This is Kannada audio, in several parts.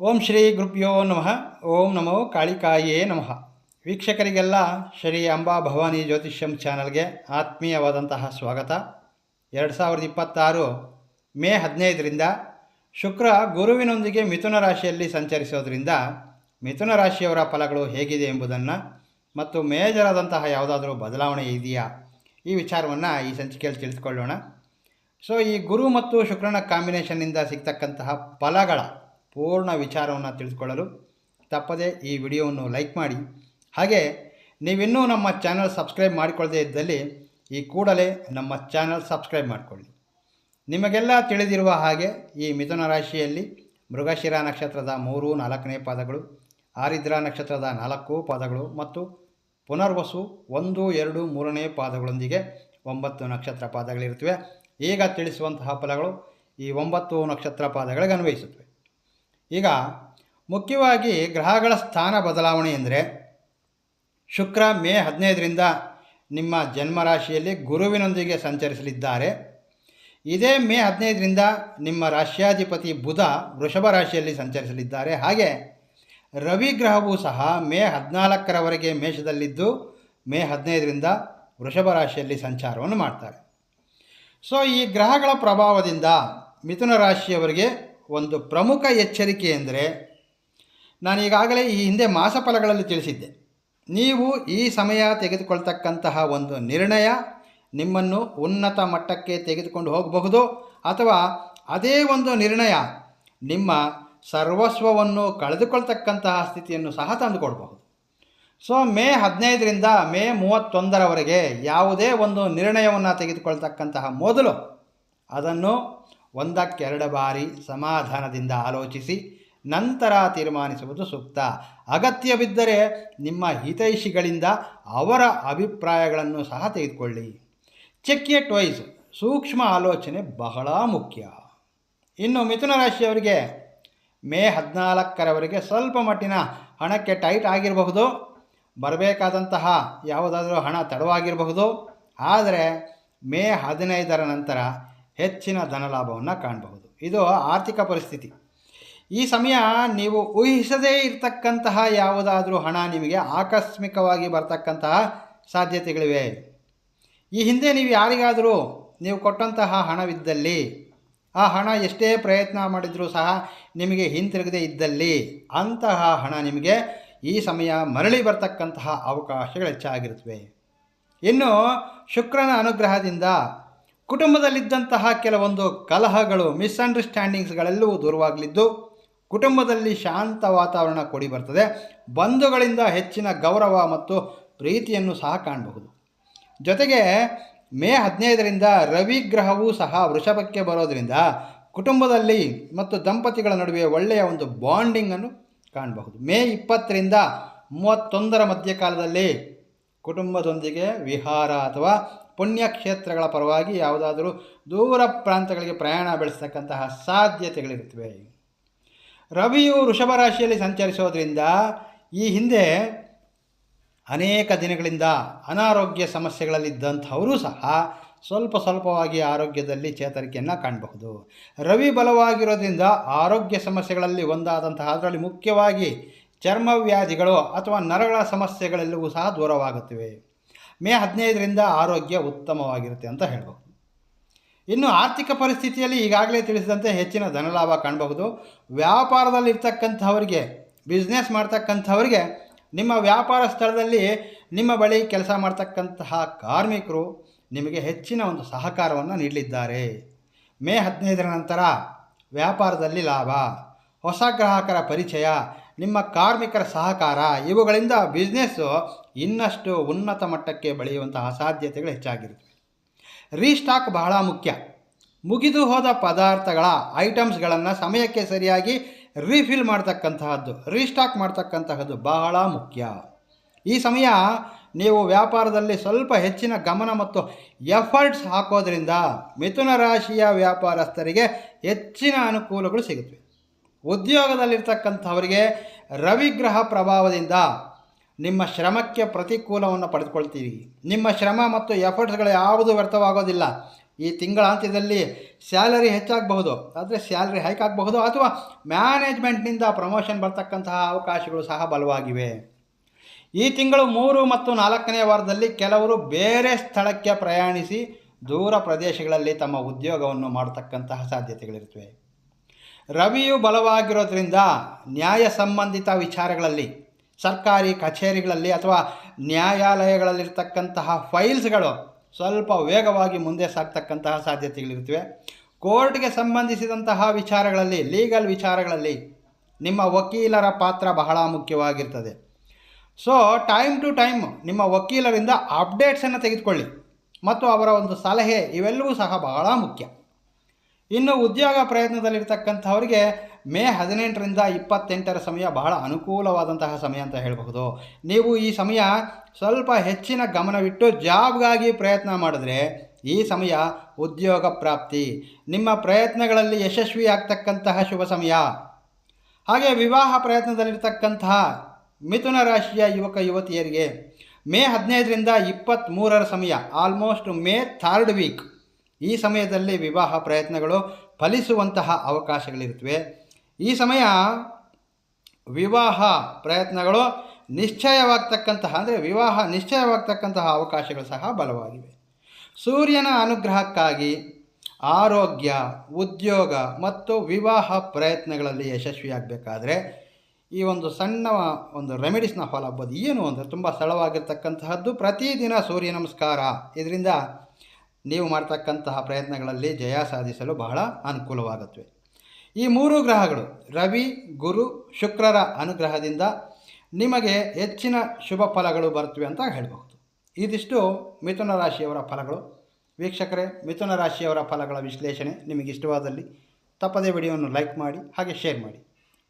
ಓಂ ಶ್ರೀ ಗುರುಭ್ಯೋ ನಮಃ. ಓಂ ನಮೋ ಕಾಳಿಕಾಯೇ ನಮಃ. ವೀಕ್ಷಕರಿಗೆಲ್ಲ ಶ್ರೀ ಅಂಬಾ ಭವಾನಿ ಜ್ಯೋತಿಷ್ಯಂ ಚಾನಲ್ಗೆ ಆತ್ಮೀಯವಾದಂತಹ ಸ್ವಾಗತ. 2026 ಮೇ 15ರಿಂದ ಶುಕ್ರ ಗುರುವಿನೊಂದಿಗೆ ಮಿಥುನ ರಾಶಿಯಲ್ಲಿ ಸಂಚರಿಸೋದ್ರಿಂದ ಮಿಥುನ ರಾಶಿಯವರ ಫಲಗಳು ಹೇಗಿದೆ ಎಂಬುದನ್ನು ಮತ್ತು ಮೇಜರಾದಂತಹ ಯಾವುದಾದ್ರೂ ಬದಲಾವಣೆ ಇದೆಯಾ ಈ ವಿಚಾರವನ್ನು ಈ ಸಂಚಿಕೆಯಲ್ಲಿ ತಿಳಿದುಕೊಳ್ಳೋಣ. ಈ ಗುರು ಮತ್ತು ಶುಕ್ರನ ಕಾಂಬಿನೇಷನ್ನಿಂದ ಸಿಗ್ತಕ್ಕಂತಹ ಫಲಗಳ ಪೂರ್ಣ ವಿಚಾರವನ್ನು ತಿಳಿದುಕೊಳ್ಳಲು ತಪ್ಪದೇ ಈ ವಿಡಿಯೋವನ್ನು ಲೈಕ್ ಮಾಡಿ. ಹಾಗೆ ನೀವಿನ್ನೂ ನಮ್ಮ ಚಾನಲ್ ಸಬ್ಸ್ಕ್ರೈಬ್ ಮಾಡಿಕೊಳ್ಳದೇ ಇದ್ದಲ್ಲಿ ಈ ಕೂಡಲೇ ನಮ್ಮ ಚಾನಲ್ ಸಬ್ಸ್ಕ್ರೈಬ್ ಮಾಡಿಕೊಳ್ಳಿ. ನಿಮಗೆಲ್ಲ ತಿಳಿದಿರುವ ಹಾಗೆ ಈ ಮಿಥುನ ರಾಶಿಯಲ್ಲಿ ಮೃಗಶಿರ ನಕ್ಷತ್ರದ 3, 4ನೇ ಪಾದಗಳು, ಆರಿದ್ರ ನಕ್ಷತ್ರದ 4 ಪಾದಗಳು ಮತ್ತು ಪುನರ್ವಸು 1, 2, 3ನೇ ಪಾದಗಳೊಂದಿಗೆ 9 ನಕ್ಷತ್ರ ಪಾದಗಳಿರುತ್ತವೆ. ಈಗ ತಿಳಿಸುವಂತಹ ಫಲಗಳು ಈ 9 ನಕ್ಷತ್ರ ಪಾದಗಳಿಗೆ ಅನ್ವಯಿಸುತ್ತವೆ. ಈಗ ಮುಖ್ಯವಾಗಿ ಗ್ರಹಗಳ ಸ್ಥಾನ ಬದಲಾವಣೆ ಎಂದರೆ ಶುಕ್ರ ಮೇ 15ರಿಂದ ನಿಮ್ಮ ಜನ್ಮರಾಶಿಯಲ್ಲಿ ಗುರುವಿನೊಂದಿಗೆ ಸಂಚರಿಸಲಿದ್ದಾರೆ. ಇದೇ ಮೇ 15ರಿಂದ ನಿಮ್ಮ ರಾಶ್ಯಾಧಿಪತಿ ಬುಧ ವೃಷಭ ರಾಶಿಯಲ್ಲಿ ಸಂಚರಿಸಲಿದ್ದಾರೆ. ಹಾಗೆ ರವಿ ಗ್ರಹವೂ ಸಹ ಮೇ 14ರವರೆಗೆ ಮೇಷದಲ್ಲಿದ್ದು ಮೇ 15ರಿಂದ ವೃಷಭ ರಾಶಿಯಲ್ಲಿ ಸಂಚಾರವನ್ನು ಮಾಡ್ತಾರೆ. ಈ ಗ್ರಹಗಳ ಪ್ರಭಾವದಿಂದ ಮಿಥುನ ರಾಶಿಯವರಿಗೆ ಒಂದು ಪ್ರಮುಖ ಎಚ್ಚರಿಕೆ ಎಂದರೆ, ನಾನು ಈಗಾಗಲೇ ಈ ಹಿಂದೆ ಮಾಸಫಲಗಳಲ್ಲಿ ತಿಳಿಸಿದ್ದೆ, ನೀವು ಈ ಸಮಯ ತೆಗೆದುಕೊಳ್ತಕ್ಕಂತಹ ಒಂದು ನಿರ್ಣಯ ನಿಮ್ಮನ್ನು ಉನ್ನತ ಮಟ್ಟಕ್ಕೆ ತೆಗೆದುಕೊಂಡು ಹೋಗಬಹುದು, ಅಥವಾ ಅದೇ ಒಂದು ನಿರ್ಣಯ ನಿಮ್ಮ ಸರ್ವಸ್ವವನ್ನು ಕಳೆದುಕೊಳ್ತಕ್ಕಂತಹ ಸ್ಥಿತಿಯನ್ನು ಸಹ ತಂದುಕೊಡಬಹುದು. ಮೇ 15ರಿಂದ ಮೇ 31ರವರೆಗೆ ಯಾವುದೇ ಒಂದು ನಿರ್ಣಯವನ್ನು ತೆಗೆದುಕೊಳ್ತಕ್ಕಂತಹ ಮೊದಲು ಅದನ್ನು 1-2 ಬಾರಿ ಸಮಾಧಾನದಿಂದ ಆಲೋಚಿಸಿ ನಂತರ ತೀರ್ಮಾನಿಸುವುದು ಸೂಕ್ತ. ಅಗತ್ಯವಿದ್ದರೆ ನಿಮ್ಮ ಹಿತೈಷಿಗಳಿಂದ ಅವರ ಅಭಿಪ್ರಾಯಗಳನ್ನು ಸಹ ತೆಗೆದುಕೊಳ್ಳಿ. ಚೆಕ್ ಇಟ್ ವೈಸ್, ಸೂಕ್ಷ್ಮ ಆಲೋಚನೆ ಬಹಳ ಮುಖ್ಯ. ಇನ್ನು ಮಿಥುನ ರಾಶಿಯವರಿಗೆ ಮೇ 14ರವರೆಗೆ ಸ್ವಲ್ಪ ಮಟ್ಟಿನ ಹಣಕ್ಕೆ ಟೈಟ್ ಆಗಿರಬಹುದು, ಬರಬೇಕಾದಂತಹ ಯಾವುದಾದ್ರೂ ಹಣ ತಡವಾಗಿರಬಹುದು. ಆದರೆ ಮೇ 15ರ ನಂತರ ಹೆಚ್ಚಿನ ಧನಲಾಭವನ್ನು ಕಾಣಬಹುದು. ಇದು ಆರ್ಥಿಕ ಪರಿಸ್ಥಿತಿ. ಈ ಸಮಯ ನೀವು ಊಹಿಸದೇ ಇರತಕ್ಕಂತಹ ಯಾವುದಾದ್ರೂ ಹಣ ನಿಮಗೆ ಆಕಸ್ಮಿಕವಾಗಿ ಬರ್ತಕ್ಕಂತಹ ಸಾಧ್ಯತೆಗಳಿವೆ. ಈ ಹಿಂದೆ ನೀವು ಯಾರಿಗಾದರೂ ನೀವು ಕೊಟ್ಟಂತಹ ಹಣವಿದ್ದಲ್ಲಿ, ಆ ಹಣ ಎಷ್ಟೇ ಪ್ರಯತ್ನ ಮಾಡಿದರೂ ಸಹ ನಿಮಗೆ ಹಿಂತಿರುಗದೇ ಇದ್ದಲ್ಲಿ ಅಂತಹ ಹಣ ನಿಮಗೆ ಈ ಸಮಯ ಮರಳಿ ಬರ್ತಕ್ಕಂತಹ ಅವಕಾಶಗಳು ಹೆಚ್ಚಾಗಿರುತ್ತವೆ. ಇನ್ನು ಶುಕ್ರನ ಅನುಗ್ರಹದಿಂದ ಕುಟುಂಬದಲ್ಲಿದ್ದಂತಹ ಕೆಲವೊಂದು ಕಲಹಗಳು, ಮಿಸ್ಅಂಡರ್ಸ್ಟ್ಯಾಂಡಿಂಗ್ಸ್ಗಳೆಲ್ಲವೂ ದೂರವಾಗಲಿದ್ದು ಕುಟುಂಬದಲ್ಲಿ ಶಾಂತ ವಾತಾವರಣ ಕೂಡಿ ಬರ್ತದೆ. ಬಂಧುಗಳಿಂದ ಹೆಚ್ಚಿನ ಗೌರವ ಮತ್ತು ಪ್ರೀತಿಯನ್ನು ಸಹ ಕಾಣಬಹುದು. ಜೊತೆಗೆ ಮೇ 15ರಿಂದ ರವಿ ಗ್ರಹವೂ ಸಹ ವೃಷಭಕ್ಕೆ ಬರೋದರಿಂದ ಕುಟುಂಬದಲ್ಲಿ ಮತ್ತು ದಂಪತಿಗಳ ನಡುವೆ ಒಳ್ಳೆಯ ಒಂದು ಬಾಂಡಿಂಗನ್ನು ಕಾಣಬಹುದು. ಮೇ 20ರಿಂದ 31ರ ಮಧ್ಯಕಾಲದಲ್ಲಿ ಕುಟುಂಬದೊಂದಿಗೆ ವಿಹಾರ ಅಥವಾ ಪುಣ್ಯಕ್ಷೇತ್ರಗಳ ಪರವಾಗಿ ಯಾವುದಾದರೂ ದೂರ ಪ್ರಾಂತಗಳಿಗೆ ಪ್ರಯಾಣ ಬೆಳೆಸ್ತಕ್ಕಂತಹ ಸಾಧ್ಯತೆಗಳಿರುತ್ತವೆ. ರವಿಯು ವೃಷಭ ರಾಶಿಯಲ್ಲಿ ಸಂಚರಿಸೋದ್ರಿಂದ ಈ ಹಿಂದೆ ಅನೇಕ ದಿನಗಳಿಂದ ಅನಾರೋಗ್ಯ ಸಮಸ್ಯೆಗಳಲ್ಲಿದ್ದಂಥವರು ಸಹ ಸ್ವಲ್ಪವಾಗಿ ಆರೋಗ್ಯದಲ್ಲಿ ಚೇತರಿಕೆಯನ್ನು ಕಾಣಬಹುದು. ರವಿ ಬಲವಾಗಿರೋದ್ರಿಂದ ಆರೋಗ್ಯ ಸಮಸ್ಯೆಗಳಲ್ಲಿ ಒಂದಾದಂತಹ, ಅದರಲ್ಲಿ ಮುಖ್ಯವಾಗಿ ಚರ್ಮವ್ಯಾಧಿಗಳು ಅಥವಾ ನರಗಳ ಸಮಸ್ಯೆಗಳೆಲ್ಲವೂ ಸಹ ದೂರವಾಗುತ್ತವೆ. ಮೇ 15ರಿಂದ ಆರೋಗ್ಯ ಉತ್ತಮವಾಗಿರುತ್ತೆ ಅಂತ ಹೇಳ್ಬೋದು. ಇನ್ನು ಆರ್ಥಿಕ ಪರಿಸ್ಥಿತಿಯಲ್ಲಿ ಈಗಾಗಲೇ ತಿಳಿಸಿದಂತೆ ಹೆಚ್ಚಿನ ಧನಲಾಭ ಕಾಣಬಹುದು. ವ್ಯಾಪಾರದಲ್ಲಿರ್ತಕ್ಕಂಥವರಿಗೆ, ಬಿಸ್ನೆಸ್ ಮಾಡ್ತಕ್ಕಂಥವರಿಗೆ ನಿಮ್ಮ ವ್ಯಾಪಾರ ಸ್ಥಳದಲ್ಲಿ ನಿಮ್ಮ ಬಳಿ ಕೆಲಸ ಮಾಡ್ತಕ್ಕಂತಹ ಕಾರ್ಮಿಕರು ನಿಮಗೆ ಹೆಚ್ಚಿನ ಒಂದು ಸಹಕಾರವನ್ನು ನೀಡಲಿದ್ದಾರೆ. ಮೇ 15ರ ನಂತರ ವ್ಯಾಪಾರದಲ್ಲಿ ಲಾಭ, ಹೊಸ ಗ್ರಾಹಕರ ಪರಿಚಯ, ನಿಮ್ಮ ಕಾರ್ಮಿಕರ ಸಹಕಾರ ಇವುಗಳಿಂದ ಬಿಸ್ನೆಸ್ಸು ಇನ್ನಷ್ಟು ಉನ್ನತ ಮಟ್ಟಕ್ಕೆ ಬೆಳೆಯುವಂತಹ ಸಾಧ್ಯತೆಗಳು ಹೆಚ್ಚಾಗಿರುತ್ತವೆ. ರೀಸ್ಟಾಕ್ ಬಹಳ ಮುಖ್ಯ. ಮುಗಿದು ಹೋದ ಪದಾರ್ಥಗಳ ಐಟಮ್ಸ್ಗಳನ್ನು ಸಮಯಕ್ಕೆ ಸರಿಯಾಗಿ ರೀಫಿಲ್ ಮಾಡ್ತಕ್ಕಂತಹದ್ದು, ರೀಸ್ಟಾಕ್ ಮಾಡ್ತಕ್ಕಂತಹದ್ದು ಬಹಳ ಮುಖ್ಯ. ಈ ಸಮಯ ನೀವು ವ್ಯಾಪಾರದಲ್ಲಿ ಸ್ವಲ್ಪ ಹೆಚ್ಚಿನ ಗಮನ ಮತ್ತು ಎಫರ್ಟ್ಸ್ ಹಾಕೋದ್ರಿಂದ ಮಿಥುನ ರಾಶಿಯ ವ್ಯಾಪಾರಸ್ಥರಿಗೆ ಹೆಚ್ಚಿನ ಅನುಕೂಲಗಳು ಸಿಗುತ್ತವೆ. ಉದ್ಯೋಗದಲ್ಲಿರ್ತಕ್ಕಂಥವರಿಗೆ ರವಿಗ್ರಹ ಪ್ರಭಾವದಿಂದ ನಿಮ್ಮ ಶ್ರಮಕ್ಕೆ ಪ್ರತಿಕೂಲವನ್ನು ಪಡೆದುಕೊಳ್ತೀರಿ. ನಿಮ್ಮ ಶ್ರಮ ಮತ್ತು ಎಫರ್ಟ್ಸ್ಗಳು ಯಾವುದು ವ್ಯರ್ಥವಾಗೋದಿಲ್ಲ. ಈ ತಿಂಗಳಾಂತ್ಯದಲ್ಲಿ ಸ್ಯಾಲರಿ ಹೆಚ್ಚಾಗಬಹುದು, ಆದರೆ ಸ್ಯಾಲರಿ ಹೈಕ್ ಆಗಬಹುದು, ಅಥವಾ ಮ್ಯಾನೇಜ್ಮೆಂಟ್ನಿಂದ ಪ್ರಮೋಷನ್ ಬರ್ತಕ್ಕಂತಹ ಅವಕಾಶಗಳು ಸಹ ಬಲವಾಗಿವೆ. ಈ ತಿಂಗಳು 3 ಮತ್ತು 4ನೇ ವಾರದಲ್ಲಿ ಕೆಲವರು ಬೇರೆ ಸ್ಥಳಕ್ಕೆ ಪ್ರಯಾಣಿಸಿ ದೂರ ಪ್ರದೇಶಗಳಲ್ಲಿ ತಮ್ಮ ಉದ್ಯೋಗವನ್ನು ಮಾಡತಕ್ಕಂತಹ ಸಾಧ್ಯತೆಗಳಿರ್ತವೆ. ರವಿಯು ಬಲವಾಗಿರೋದ್ರಿಂದ ನ್ಯಾಯ ಸಂಬಂಧಿತ ವಿಚಾರಗಳಲ್ಲಿ, ಸರ್ಕಾರಿ ಕಚೇರಿಗಳಲ್ಲಿ ಅಥವಾ ನ್ಯಾಯಾಲಯಗಳಲ್ಲಿರ್ತಕ್ಕಂತಹ ಫೈಲ್ಸ್ಗಳು ಸ್ವಲ್ಪ ವೇಗವಾಗಿ ಮುಂದೆ ಸಾಗ್ತಕ್ಕಂತಹ ಸಾಧ್ಯತೆಗಳಿರ್ತವೆ. ಕೋರ್ಟ್ಗೆ ಸಂಬಂಧಿಸಿದಂತಹ ವಿಚಾರಗಳಲ್ಲಿ, ಲೀಗಲ್ ವಿಚಾರಗಳಲ್ಲಿ ನಿಮ್ಮ ವಕೀಲರ ಪಾತ್ರ ಬಹಳ ಮುಖ್ಯವಾಗಿರ್ತದೆ. ಸೊ ಟೈಮ್ ಟು ಟೈಮ್ ನಿಮ್ಮ ವಕೀಲರಿಂದ ಅಪ್ಡೇಟ್ಸನ್ನು ತೆಗೆದುಕೊಳ್ಳಿ ಮತ್ತು ಅವರ ಒಂದು ಸಲಹೆ ಇವೆಲ್ಲವೂ ಸಹ ಬಹಳ ಮುಖ್ಯ. ಇನ್ನು ಉದ್ಯೋಗ ಪ್ರಯತ್ನದಲ್ಲಿರ್ತಕ್ಕಂಥವರಿಗೆ ಮೇ 18ರಿಂದ 28ರ ಸಮಯ ಬಹಳ ಅನುಕೂಲವಾದಂತಹ ಸಮಯ ಅಂತ ಹೇಳಬಹುದು. ನೀವು ಈ ಸಮಯ ಸ್ವಲ್ಪ ಹೆಚ್ಚಿನ ಗಮನವಿಟ್ಟು ಜಾಬ್ಗಾಗಿ ಪ್ರಯತ್ನ ಮಾಡಿದ್ರೆ ಈ ಸಮಯ ಉದ್ಯೋಗ ಪ್ರಾಪ್ತಿ, ನಿಮ್ಮ ಪ್ರಯತ್ನಗಳಲ್ಲಿ ಯಶಸ್ವಿ ಆಗ್ತಕ್ಕಂತಹ ಶುಭ ಸಮಯ. ಹಾಗೆ ವಿವಾಹ ಪ್ರಯತ್ನದಲ್ಲಿರ್ತಕ್ಕಂತಹ ಮಿಥುನ ರಾಶಿಯ ಯುವಕ ಯುವತಿಯರಿಗೆ ಮೇ 15ರಿಂದ 23ರ ಸಮಯ, ಆಲ್ಮೋಸ್ಟ್ ಮೇ 3rd ವೀಕ್, ಈ ಸಮಯದಲ್ಲಿ ವಿವಾಹ ಪ್ರಯತ್ನಗಳು ಫಲಿಸುವಂತಹ ಅವಕಾಶಗಳಿರ್ತವೆ. ಈ ಸಮಯ ವಿವಾಹ ಪ್ರಯತ್ನಗಳು ವಿವಾಹ ನಿಶ್ಚಯವಾಗ್ತಕ್ಕಂತಹ ಅವಕಾಶಗಳು ಸಹ ಬಲವಾಗಿವೆ. ಸೂರ್ಯನ ಅನುಗ್ರಹಕ್ಕಾಗಿ ಆರೋಗ್ಯ, ಉದ್ಯೋಗ ಮತ್ತು ವಿವಾಹ ಪ್ರಯತ್ನಗಳಲ್ಲಿ ಯಶಸ್ವಿಯಾಗಬೇಕಾದ್ರೆ ಈ ಒಂದು ಸಣ್ಣ ಒಂದು ರೆಮಿಡೀಸ್ನ ಫಾಲೋ ಆಗ್ಬೋದು. ಏನು ಅಂದರೆ ತುಂಬ ಸರಳವಾಗಿರ್ತಕ್ಕಂತಹದ್ದು, ಪ್ರತಿದಿನ ಸೂರ್ಯ ನಮಸ್ಕಾರ. ಇದರಿಂದ ನೀವು ಮಾಡ್ತಕ್ಕಂತಹ ಪ್ರಯತ್ನಗಳಲ್ಲಿ ಜಯ ಸಾಧಿಸಲು ಬಹಳ ಅನುಕೂಲವಾಗುತ್ತವೆ. ಈ 3 ಗ್ರಹಗಳು ರವಿ, ಗುರು, ಶುಕ್ರರ ಅನುಗ್ರಹದಿಂದ ನಿಮಗೆ ಹೆಚ್ಚಿನ ಶುಭ ಫಲಗಳು ಬರ್ತವೆ ಅಂತ ಹೇಳಬಹುದು. ಇದಿಷ್ಟು ಮಿಥುನ ರಾಶಿಯವರ ಫಲಗಳು. ವೀಕ್ಷಕರೇ, ಮಿಥುನ ರಾಶಿಯವರ ಫಲಗಳ ವಿಶ್ಲೇಷಣೆ ನಿಮಗೆ ಇಷ್ಟವಾದಲ್ಲಿ ತಪ್ಪದೇ ವಿಡಿಯೋವನ್ನು ಲೈಕ್ ಮಾಡಿ, ಹಾಗೆ ಶೇರ್ ಮಾಡಿ.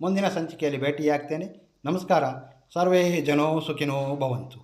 ಮುಂದಿನ ಸಂಚಿಕೆಯಲ್ಲಿ ಭೇಟಿಯಾಗ್ತೇನೆ. ನಮಸ್ಕಾರ. ಸರ್ವೇ ಜನೋ ಸುಖಿನೋ ಭವಂತು.